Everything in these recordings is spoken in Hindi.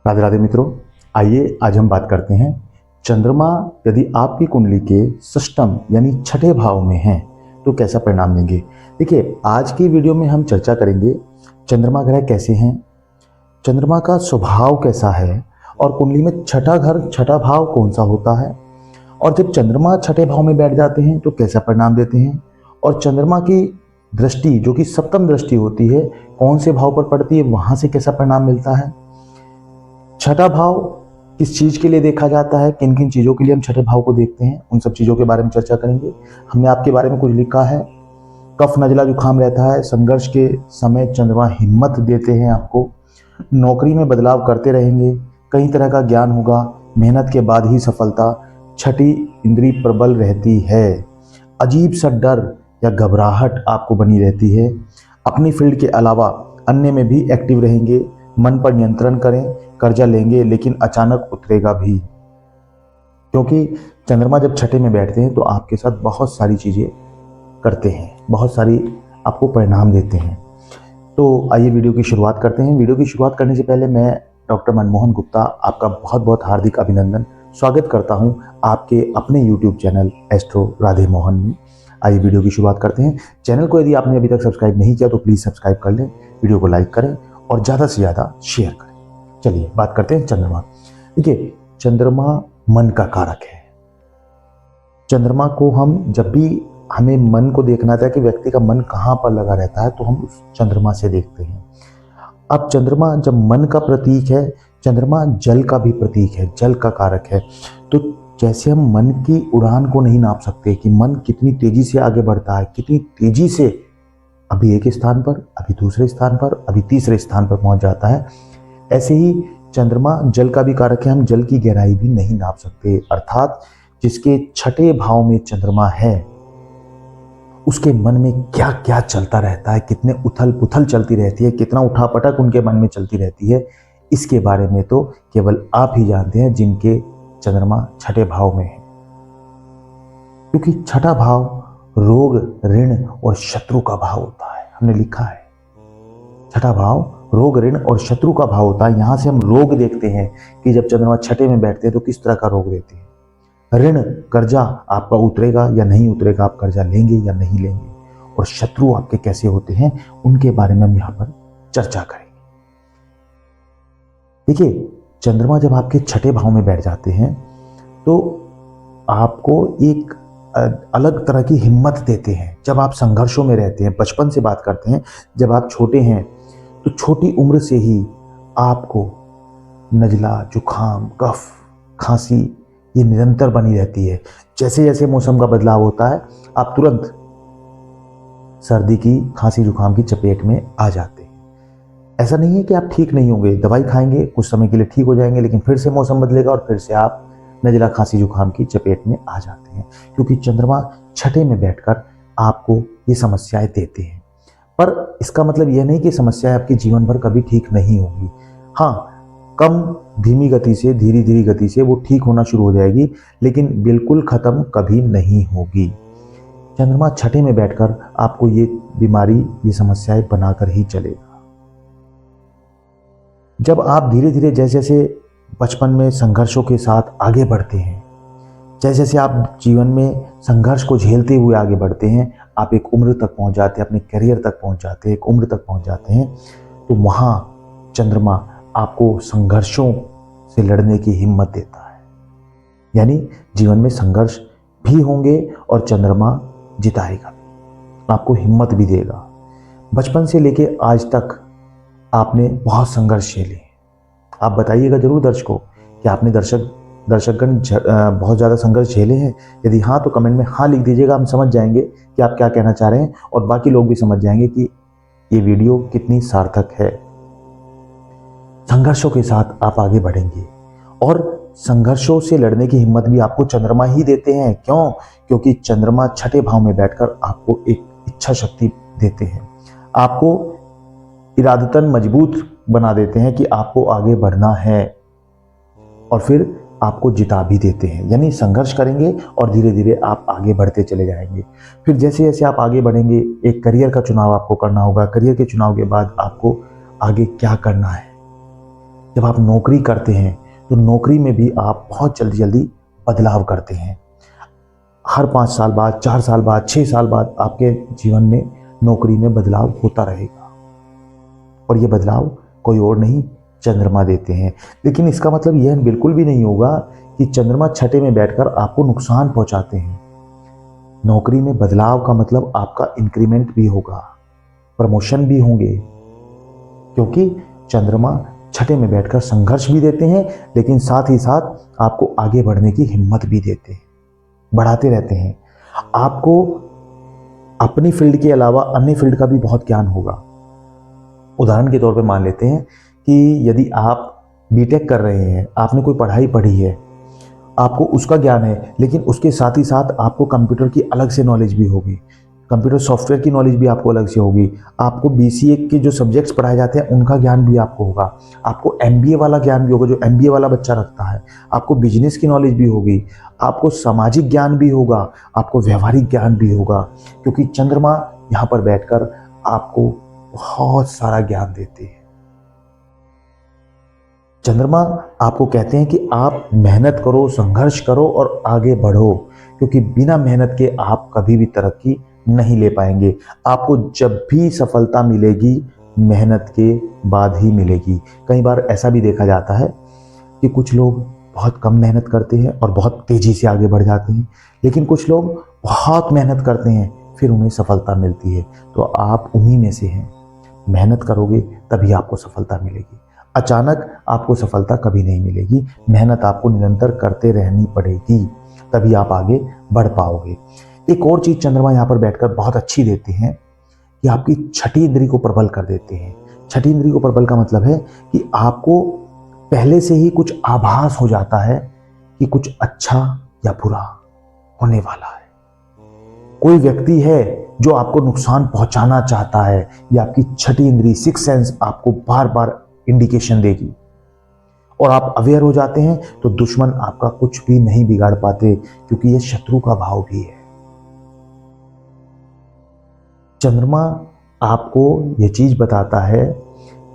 राधे राधे मित्रों, आइए आज हम बात करते हैं चंद्रमा यदि आपकी कुंडली के षष्टम यानी छठे भाव में है तो कैसा परिणाम देंगे। देखिए, आज की वीडियो में हम चर्चा करेंगे चंद्रमा ग्रह कैसे हैं, चंद्रमा का स्वभाव कैसा है और कुंडली में छठा घर छठा भाव कौन सा होता है, और जब चंद्रमा छठे भाव में बैठ जाते हैं तो कैसा परिणाम देते हैं, और चंद्रमा की दृष्टि जो कि सप्तम दृष्टि होती है कौन से भाव पर पड़ती है, वहां से कैसा परिणाम मिलता है। छठा भाव किस चीज के लिए देखा जाता है, किन किन चीजों के लिए हम छठे भाव को देखते हैं, उन सब चीजों के बारे में चर्चा करेंगे। हमने आपके बारे में कुछ लिखा है, कफ नजला जुकाम रहता है, संघर्ष के समय चंद्रमा हिम्मत देते हैं आपको, नौकरी में बदलाव करते रहेंगे, कई तरह का ज्ञान होगा, मेहनत के बाद ही सफलता, छठी इंद्री प्रबल रहती है, अजीब सा डर या घबराहट आपको बनी रहती है, अपनी फील्ड के अलावा अन्य में भी एक्टिव रहेंगे, मन पर नियंत्रण करें, कर्जा लेंगे लेकिन अचानक उतरेगा भी, क्योंकि चंद्रमा जब छठे में बैठते हैं तो आपके साथ बहुत सारी चीजें करते हैं, बहुत सारी आपको परिणाम देते हैं। तो आइए वीडियो की शुरुआत करते हैं। वीडियो की शुरुआत करने से पहले मैं डॉक्टर मनमोहन गुप्ता आपका बहुत बहुत हार्दिक अभिनंदन स्वागत करता हूं आपके अपने YouTube channel astro Radhe Mohan में। आइए वीडियो की शुरुआत करते हैं। चैनल को यदि आपने अभी तक सब्सक्राइब नहीं किया तो प्लीज सब्सक्राइब कर लें, वीडियो को लाइक करें और ज्यादा से ज्यादा शेयर करें। चलिए बात करते हैं चंद्रमा। देखिए, चंद्रमा मन का कारक है। चंद्रमा को हम जब भी हमें मन को देखना था कि व्यक्ति का मन कहाँ पर लगा रहता है तो हम उस चंद्रमा से देखते हैं। अब चंद्रमा जब मन का प्रतीक है, चंद्रमा जल का भी प्रतीक है, जल का कारक है। तो जैसे हम मन की उड़ान को नहीं नाप सकते कि मन कितनी तेजी से आगे बढ़ता है, कितनी तेजी से अभी एक स्थान पर, अभी दूसरे स्थान पर, अभी तीसरे स्थान पर पहुंच जाता है, ऐसे ही चंद्रमा जल का भी कारक है। हम जल की गहराई भी नहीं नाप सकते, अर्थात जिसके छठे भाव में चंद्रमा है उसके मन में क्या क्या चलता रहता है, कितने उथल पुथल चलती रहती है, कितना उठापटक उनके मन में चलती रहती है, इसके बारे में तो केवल आप ही जानते हैं जिनके चंद्रमा छठे भाव में है। क्योंकि छठा भाव रोग, ऋण और शत्रु का भाव होता है, हमने लिखा है छठा भाव रोग, ऋण और शत्रु का भाव होता है। यहां से हम रोग देखते हैं कि जब चंद्रमा छठे में बैठते हैं तो किस तरह का रोग देते हैं। ऋण, कर्जा आपका उतरेगा या नहीं उतरेगा, आप कर्जा लेंगे या नहीं लेंगे, और शत्रु आपके कैसे होते हैं उनके बारे में हम यहां पर चर्चा करेंगे। देखिए, चंद्रमा जब आपके छठे भाव में बैठ जाते हैं तो आपको एक अलग तरह की हिम्मत देते हैं। जब आप संघर्षों में रहते हैं, बचपन से बात करते हैं, जब आप छोटे हैं तो छोटी उम्र से ही आपको नजला, जुखाम, कफ, खांसी ये निरंतर बनी रहती है। जैसे जैसे मौसम का बदलाव होता है आप तुरंत सर्दी की, खांसी, जुखाम की चपेट में आ जाते हैं। ऐसा नहीं है कि आप ठीक नहीं होंगे, दवाई खाएंगे कुछ समय के लिए ठीक हो जाएंगे, लेकिन फिर से मौसम बदलेगा और फिर से आप नजला, खांसी, जुखाम की चपेट में आ जाते हैं, क्योंकि चंद्रमा छठे में बैठकर आपको ये समस्याएं देते हैं। पर इसका मतलब यह नहीं कि समस्याएं आपके जीवन भर कभी ठीक नहीं होगी। हाँ, कम धीमी गति से, धीरे धीरे गति से वो ठीक होना शुरू हो जाएगी, लेकिन बिल्कुल खत्म कभी नहीं होगी। चंद्रमा छठे में बैठकर आपको ये बीमारी, ये समस्याएं बनाकर ही चलेगा। जब आप धीरे धीरे जैसे जैसे बचपन में संघर्षों के साथ आगे बढ़ते हैं, जैसे जैसे आप जीवन में संघर्ष को झेलते हुए आगे बढ़ते हैं, आप एक उम्र तक पहुंच जाते हैं, अपने करियर तक पहुंच जाते हैं, एक उम्र तक पहुंच जाते हैं, तो वहां चंद्रमा आपको संघर्षों से लड़ने की हिम्मत देता है। यानी जीवन में संघर्ष भी होंगे और चंद्रमा जिताएगा, आपको हिम्मत भी देगा। बचपन से लेके आज तक आपने बहुत संघर्ष झेले। आप बताइएगा जरूर दर्शकों कि आपने दर्शकगण बहुत ज़्यादा संघर्ष झेले हैं। यदि हाँ तो कमेंट में हाँ लिख दीजिएगा, हम समझ जाएंगे कि आप क्या कहना चाह रहे हैं और बाकी लोग भी समझ जाएंगे कि ये वीडियो कितनी सार्थक है। संघर्षों के साथ आप आगे बढ़ेंगे और संघर्षों से लड़ने की हिम्मत भी आपको चंद्रमा ही देते हैं। क्यों? क्योंकि चंद्रमा छठे भाव में बैठकर आपको एक इच्छा शक्ति देते हैं, आपको इरादतन मजबूत बना देते हैं कि आपको आगे बढ़ना है, और फिर आपको जिता भी देते हैं। यानी संघर्ष करेंगे और धीरे धीरे आप आगे बढ़ते चले जाएंगे। फिर जैसे जैसे आप आगे बढ़ेंगे, एक करियर का चुनाव आपको करना होगा। करियर के चुनाव के बाद आपको आगे क्या करना है, जब आप नौकरी करते हैं तो नौकरी में भी आप बहुत जल्दी जल्दी बदलाव करते हैं। हर 5 साल बाद, 4 साल बाद, 6 साल बाद आपके जीवन में नौकरी में बदलाव होता रहेगा, और ये बदलाव कोई और नहीं, चंद्रमा देते हैं। लेकिन इसका मतलब यह बिल्कुल भी नहीं होगा कि चंद्रमा छठे में बैठकर आपको नुकसान पहुंचाते हैं। नौकरी में बदलाव का मतलब आपका इंक्रीमेंट भी होगा, प्रमोशन भी होंगे, क्योंकि चंद्रमा छठे में बैठकर संघर्ष भी देते हैं, लेकिन साथ ही साथ आपको आगे बढ़ने की हिम्मत भी देते हैं, बढ़ाते रहते हैं। आपको अपनी फील्ड के अलावा अन्य फील्ड का भी बहुत ज्ञान होगा। उदाहरण के तौर पे मान लेते हैं कि यदि आप बीटेक कर रहे हैं, आपने कोई पढ़ाई पढ़ी है, आपको उसका ज्ञान है, लेकिन उसके साथ ही साथ आपको कंप्यूटर की अलग से नॉलेज भी होगी, कंप्यूटर सॉफ्टवेयर की नॉलेज भी आपको अलग से होगी, आपको बीसीए के जो सब्जेक्ट्स पढ़ाए जाते हैं उनका ज्ञान भी आपको होगा, आपको एमबीए वाला ज्ञान भी होगा जो एमबीए वाला बच्चा रखता है, आपको बिजनेस की नॉलेज भी होगी, आपको सामाजिक ज्ञान भी होगा, आपको व्यवहारिक ज्ञान भी होगा, क्योंकि चंद्रमा यहाँ पर बैठकर आपको बहुत सारा ज्ञान देते हैं। चंद्रमा आपको कहते हैं कि आप मेहनत करो, संघर्ष करो और आगे बढ़ो, क्योंकि बिना मेहनत के आप कभी भी तरक्की नहीं ले पाएंगे। आपको जब भी सफलता मिलेगी मेहनत के बाद ही मिलेगी। कई बार ऐसा भी देखा जाता है कि कुछ लोग बहुत कम मेहनत करते हैं और बहुत तेजी से आगे बढ़ जाते हैं, लेकिन कुछ लोग बहुत मेहनत करते हैं फिर उन्हें सफलता मिलती है। तो आप उन्हीं में से हैं। मेहनत करोगे तभी आपको सफलता मिलेगी। अचानक आपको सफलता कभी नहीं मिलेगी। मेहनत आपको निरंतर करते रहनी पड़ेगी, तभी आप आगे बढ़ पाओगे। एक और चीज चंद्रमा यहाँ पर बैठकर बहुत अच्छी देते हैं कि आपकी छठी इंद्री को प्रबल कर देते हैं। छठी इंद्री को प्रबल का मतलब है कि आपको पहले से ही कुछ आभास हो जाता है कि कुछ अच्छा या बुरा होने वाला है। कोई व्यक्ति है जो आपको नुकसान पहुंचाना चाहता है, या आपकी छठी इंद्री सिक्स सेंस आपको बार बार इंडिकेशन देगी और आप अवेयर हो जाते हैं, तो दुश्मन आपका कुछ भी नहीं बिगाड़ पाते, क्योंकि यह शत्रु का भाव भी है। चंद्रमा आपको यह चीज बताता है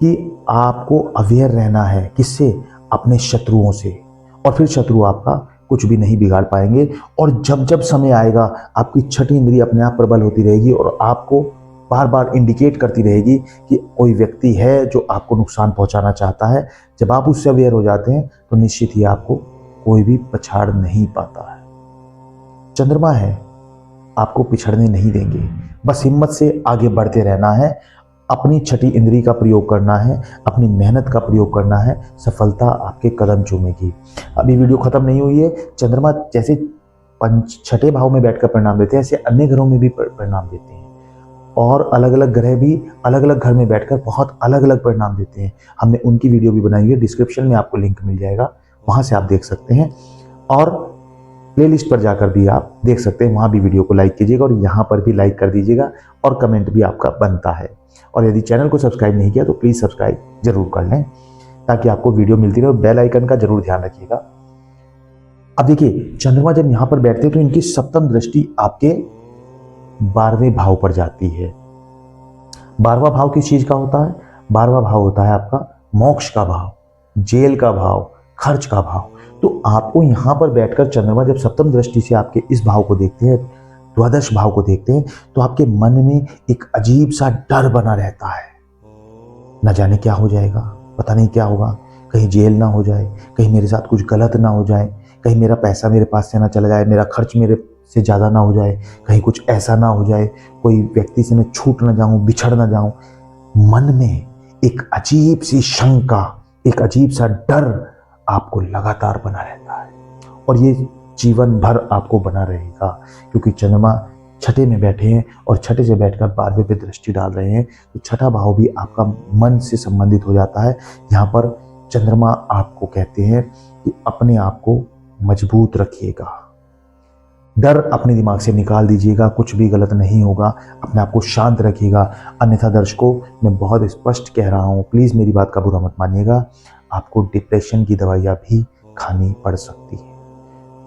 कि आपको अवेयर रहना है, किससे? अपने शत्रुओं से, और फिर शत्रु आपका कुछ भी नहीं बिगाड़ पाएंगे। और जब जब समय आएगा आपकी छठी इंद्रिय अपने आप प्रबल होती रहेगी और आपको बार बार इंडिकेट करती रहेगी कि कोई व्यक्ति है जो आपको नुकसान पहुंचाना चाहता है। जब आप उससे अवेयर हो जाते हैं तो निश्चित ही आपको कोई भी पछाड़ नहीं पाता है। चंद्रमा है, आपको पिछड़ने नहीं देंगे। बस हिम्मत से आगे बढ़ते रहना है, अपनी छठी इंद्री का प्रयोग करना है, अपनी मेहनत का प्रयोग करना है, सफलता आपके कदम चूमेगी। अभी वीडियो खत्म नहीं हुई है। चंद्रमा जैसे छठे भाव में बैठकर परिणाम देते हैं, ऐसे अन्य ग्रहों में भी परिणाम देते हैं, और अलग अलग ग्रह भी अलग अलग घर में बैठकर बहुत अलग अलग परिणाम देते हैं। हमने उनकी वीडियो भी बनाई है, डिस्क्रिप्शन में आपको लिंक मिल जाएगा, वहां से आप देख सकते हैं, और प्लेलिस्ट पर जाकर भी आप देख सकते हैं। वहां भी वीडियो को लाइक कीजिएगा और यहाँ पर भी लाइक कर दीजिएगा, और कमेंट भी आपका बनता है। और यदि चैनल को सब्सक्राइब नहीं किया तो प्लीज सब्सक्राइब जरूर कर लें, ताकि आपको वीडियो मिलती रहे। बेल आइकन का जरूर ध्यान रखिएगा। अब देखिए, चंद्रमा जब यहां पर बैठते हैं तो इनकी सप्तम दृष्टि आपके 12वें भाव पर जाती है। 12वां भाव किस चीज का होता है? 12वां भाव होता है आपका मोक्ष का भाव, जेल का भाव, खर्च का भाव। तो आपको यहां पर बैठकर चंद्रमा जब सप्तम दृष्टि से आपके इस भाव को देखते हैं, द्वादश भाव को देखते हैं, तो आपके मन में एक अजीब सा डर बना रहता है। न जाने क्या हो जाएगा, पता नहीं क्या होगा, कहीं जेल ना हो जाए, कहीं मेरे साथ कुछ गलत ना हो जाए, कहीं मेरा पैसा मेरे पास से ना चला जाए, मेरा खर्च मेरे से ज़्यादा ना हो जाए, कहीं कुछ ऐसा ना हो जाए, कोई व्यक्ति से मैं छूट ना जाऊं, बिछड़ ना जाऊं। मन में एक अजीब सी शंका, एक अजीब सा डर आपको लगातार बना रहता है, और ये जीवन भर आपको बना रहेगा, क्योंकि चंद्रमा छठे में बैठे हैं और छठे से बैठकर 12वें पे दृष्टि डाल रहे हैं। तो छठा भाव भी आपका मन से संबंधित हो जाता है। यहाँ पर चंद्रमा आपको कहते हैं कि अपने आप को मजबूत रखिएगा, डर अपने दिमाग से निकाल दीजिएगा, कुछ भी गलत नहीं होगा, अपने आप को शांत रखिएगा। अन्यथा दर्शकों, मैं बहुत स्पष्ट कह रहा हूँ, प्लीज मेरी बात का बुरा मत मानिएगा, आपको डिप्रेशन की दवाइयाँ भी खानी पड़ सकती है।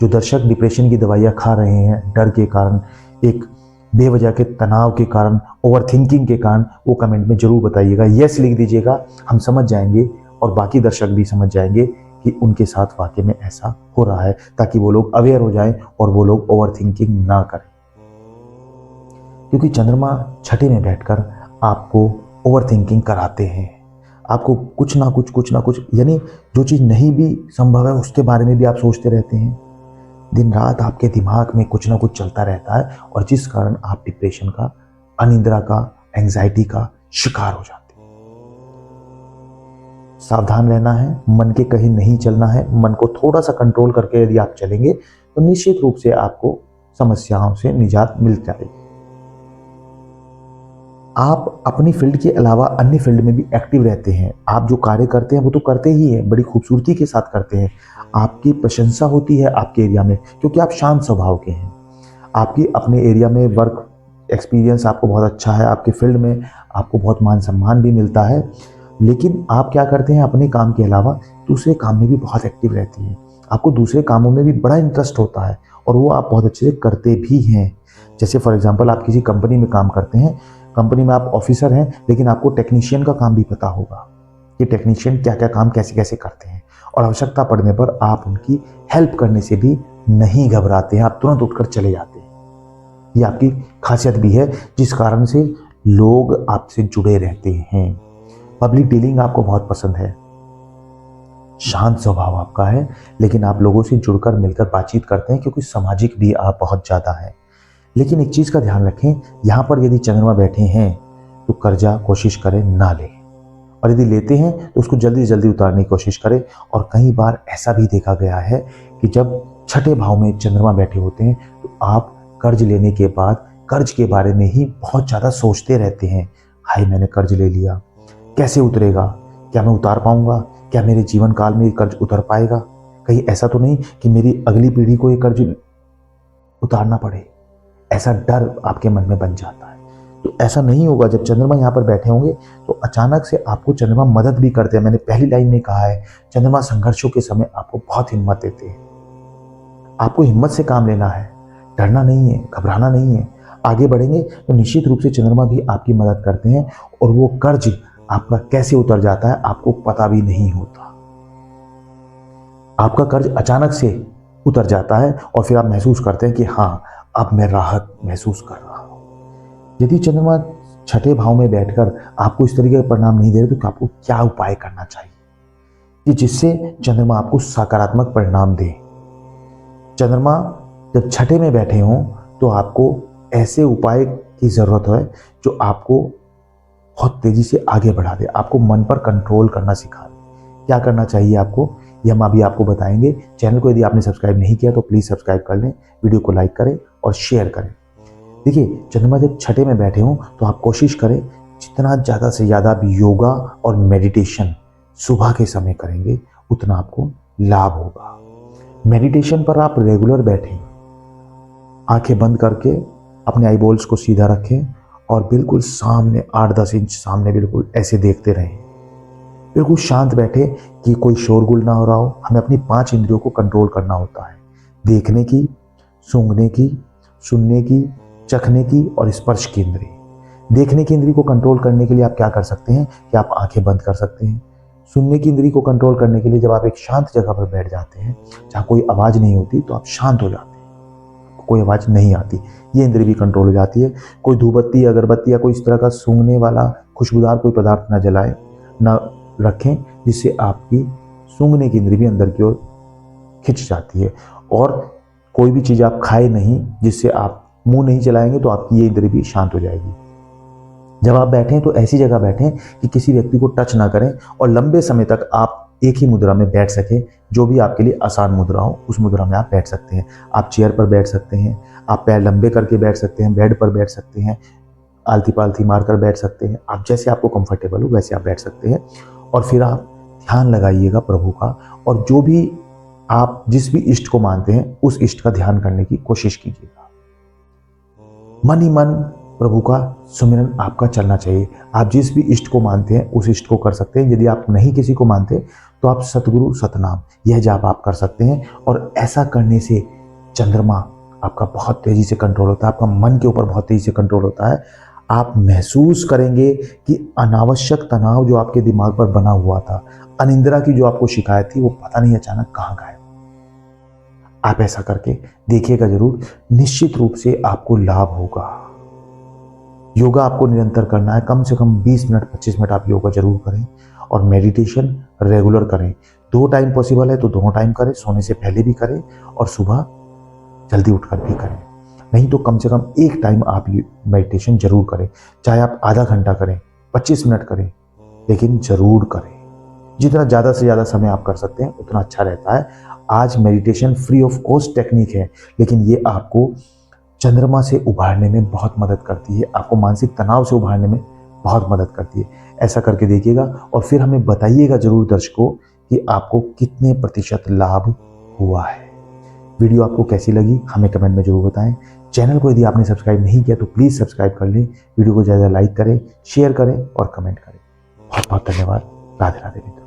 जो दर्शक डिप्रेशन की दवाइयाँ खा रहे हैं डर के कारण, एक बेवजह के तनाव के कारण, ओवर थिंकिंग के कारण, वो कमेंट में जरूर बताइएगा, यस लिख दीजिएगा, हम समझ जाएंगे और बाकी दर्शक भी समझ जाएंगे कि उनके साथ वाकई में ऐसा हो रहा है, ताकि वो लोग अवेयर हो जाएं और वो लोग ओवर थिंकिंग ना करें। क्योंकि चंद्रमा छठे में बैठकर आपको ओवर थिंकिंग कराते हैं, आपको कुछ ना कुछ यानी जो चीज़ नहीं भी संभव है उसके बारे में भी आप सोचते रहते हैं। दिन रात आपके दिमाग में कुछ ना कुछ चलता रहता है और जिस कारण आप डिप्रेशन का, अनिद्रा का, एंजाइटी का शिकार हो जाते हैं। सावधान रहना है, मन के कहीं नहीं चलना है। मन को थोड़ा सा कंट्रोल करके यदि आप चलेंगे तो निश्चित रूप से आपको समस्याओं से निजात मिल जाएगी। आप अपनी फील्ड के अलावा अन्य फील्ड में भी एक्टिव रहते हैं। आप जो कार्य करते हैं वो तो करते ही हैं, बड़ी खूबसूरती के साथ करते हैं। आपकी प्रशंसा होती है आपके एरिया में, क्योंकि आप शांत स्वभाव के हैं। आपकी अपने एरिया में वर्क एक्सपीरियंस आपको बहुत अच्छा है, आपके फील्ड में आपको बहुत मान सम्मान भी मिलता है। लेकिन आप क्या करते हैं, अपने काम के अलावा दूसरे काम में भी बहुत एक्टिव रहती हैं। आपको दूसरे कामों में भी बड़ा इंटरेस्ट होता है और वो आप बहुत अच्छे से करते भी हैं। जैसे फॉर एग्जाम्पल आप किसी कंपनी में काम करते हैं, कंपनी में आप ऑफिसर हैं, लेकिन आपको टेक्नीशियन का काम भी पता होगा कि टेक्नीशियन क्या क्या काम कैसे कैसे करते हैं, और आवश्यकता पड़ने पर आप उनकी हेल्प करने से भी नहीं घबराते हैं, आप तुरंत उठकर चले जाते हैं। ये आपकी खासियत भी है, जिस कारण से लोग आपसे जुड़े रहते हैं। पब्लिक डीलिंग आपको बहुत पसंद है, शांत स्वभाव आपका है, लेकिन आप लोगों से जुड़कर मिलकर बातचीत करते हैं, क्योंकि सामाजिक भी आप बहुत ज़्यादा हैं। लेकिन एक चीज़ का ध्यान रखें, यहाँ पर यदि चंद्रमा बैठे हैं तो कर्जा कोशिश करें ना लें, और यदि लेते हैं तो उसको जल्दी जल्दी उतारने की कोशिश करें। और कई बार ऐसा भी देखा गया है कि जब छठे भाव में चंद्रमा बैठे होते हैं तो आप कर्ज लेने के बाद कर्ज के बारे में ही बहुत ज़्यादा सोचते रहते हैं। हाय, मैंने कर्ज ले लिया, कैसे उतरेगा, क्या मैं उतार पाऊंगा, क्या मेरे जीवन काल में ये कर्ज उतर पाएगा, कहीं ऐसा तो नहीं कि मेरी अगली पीढ़ी को ये कर्ज उतारना पड़े। ऐसा डर आपके मन में बन जाता है। तो ऐसा नहीं होगा। जब चंद्रमा यहाँ पर बैठे होंगे तो अचानक से आपको चंद्रमा मदद भी करते हैं। मैंने पहली लाइन में कहा है, चंद्रमा संघर्षों के समय आपको बहुत हिम्मत देते हैं। आपको हिम्मत से काम लेना है, डरना नहीं है, घबराना नहीं है। आगे बढ़ेंगे तो निश्चित रूप से चंद्रमा भी आपकी मदद करते हैं, और वो कर्ज आपका कैसे उतर जाता है आपको पता भी नहीं होता। आपका कर्ज अचानक से उतर जाता है और फिर आप महसूस करते हैं कि हाँ, अब मैं राहत महसूस कर रहा हूं। यदि चंद्रमा छठे भाव में बैठकर आपको इस तरीके का परिणाम नहीं दे रहे तो आपको क्या उपाय करना चाहिए कि जिससे चंद्रमा आपको सकारात्मक परिणाम दे। चंद्रमा जब छठे में बैठे हों तो आपको ऐसे उपाय की जरूरत है जो आपको बहुत तेजी से आगे बढ़ा दे, आपको मन पर कंट्रोल करना सिखा दे। क्या करना चाहिए आपको, ये हम अभी आपको बताएंगे। चैनल को यदि आपने सब्सक्राइब नहीं किया तो प्लीज़ सब्सक्राइब कर लें, वीडियो को लाइक करें और शेयर करें। देखिए, चंद्रमा जब छठे में बैठे हों तो आप कोशिश करें जितना ज़्यादा से ज़्यादा आप योगा और मेडिटेशन सुबह के समय करेंगे उतना आपको लाभ होगा। मेडिटेशन पर आप रेगुलर बैठें, आंखें बंद करके अपने आई बॉल्स को सीधा रखें और बिल्कुल सामने 8-10 इंच सामने बिल्कुल ऐसे देखते रहें। बिल्कुल शांत बैठे कि कोई शोरगुल ना हो रहा हो। हमें अपनी 5 इंद्रियों को कंट्रोल करना होता है, देखने की, सूंघने की, सुनने की, चखने की और स्पर्श की इंद्री। देखने की इंद्री को कंट्रोल करने के लिए आप क्या कर सकते हैं कि आप आंखें बंद कर सकते हैं। सुनने की इंद्री को कंट्रोल करने के लिए जब आप एक शांत जगह पर बैठ जाते हैं जहाँ कोई आवाज़ नहीं होती तो आप शांत हो जाते हैं, कोई आवाज़ नहीं आती, ये इंद्री भी कंट्रोल हो जाती है। कोई धूपबत्ती, अगरबत्ती या कोई इस तरह का सूंघने वाला खुशबूदार कोई पदार्थ ना जलाएं, ना रखें, जिससे आपकी सूंघने की इंद्री भी अंदर की ओर खिंच जाती है। और कोई भी चीज़ आप खाए नहीं, जिससे आप मुंह नहीं चलाएंगे तो आपकी ये इंद्री भी शांत हो जाएगी। जब आप बैठें तो ऐसी जगह बैठें कि किसी व्यक्ति को टच ना करें और लंबे समय तक आप एक ही मुद्रा में बैठ सकें। जो भी आपके लिए आसान मुद्रा हो उस मुद्रा में आप बैठ सकते हैं। आप चेयर पर बैठ सकते हैं, आप पैर लंबे करके बैठ सकते हैं, बेड पर बैठ सकते हैं, आलती पालती मारकर बैठ सकते हैं। आप जैसे आपको कंफर्टेबल हो वैसे आप बैठ सकते हैं। और फिर आप ध्यान लगाइएगा प्रभु का, और जो भी आप जिस भी इष्ट को मानते हैं उस इष्ट का ध्यान करने की कोशिश कीजिएगा। मन ही मन प्रभु का सुमिरन आपका चलना चाहिए। आप जिस भी इष्ट को मानते हैं उस इष्ट को कर सकते हैं। यदि आप नहीं किसी को मानते तो आप सतगुरु सतनाम यह जाप आप कर सकते हैं। और ऐसा करने से चंद्रमा आपका बहुत तेजी से कंट्रोल होता है, आपका मन के ऊपर बहुत तेजी से कंट्रोल होता है। आप महसूस करेंगे कि अनावश्यक तनाव जो आपके दिमाग पर बना हुआ था अनिंद्रा की जो आपको शिकायत थी वो पता नहीं अचानक कहाँ गायब। आप ऐसा करके देखिएगा जरूर, निश्चित रूप से आपको लाभ होगा। योगा आपको निरंतर करना है, कम से कम 20 मिनट 25 मिनट आप योगा जरूर करें और मेडिटेशन रेगुलर करें। 2 टाइम पॉसिबल है तो दोनों टाइम करें, सोने से पहले भी करें और सुबह जल्दी उठकर भी करें। नहीं तो कम से कम 1 टाइम आप मेडिटेशन जरूर करें, चाहे आप आधा घंटा करें 25 मिनट करें, लेकिन जरूर करें। जितना ज़्यादा से ज़्यादा समय आप कर सकते हैं उतना अच्छा रहता है। आज meditation free of cost technique है, लेकिन ये आपको चंद्रमा से उभारने में बहुत मदद करती है, आपको मानसिक तनाव से उभारने में बहुत मदद करती है। ऐसा करके देखिएगा और फिर हमें बताइएगा जरूर दर्शकों कि आपको कितने प्रतिशत लाभ हुआ है। वीडियो आपको कैसी लगी हमें कमेंट में जरूर बताएं। चैनल को यदि आपने सब्सक्राइब नहीं किया तो प्लीज़ सब्सक्राइब कर लें। वीडियो को ज़्यादा लाइक करें, शेयर करें और कमेंट करें। बहुत बहुत धन्यवाद। राधे राधे।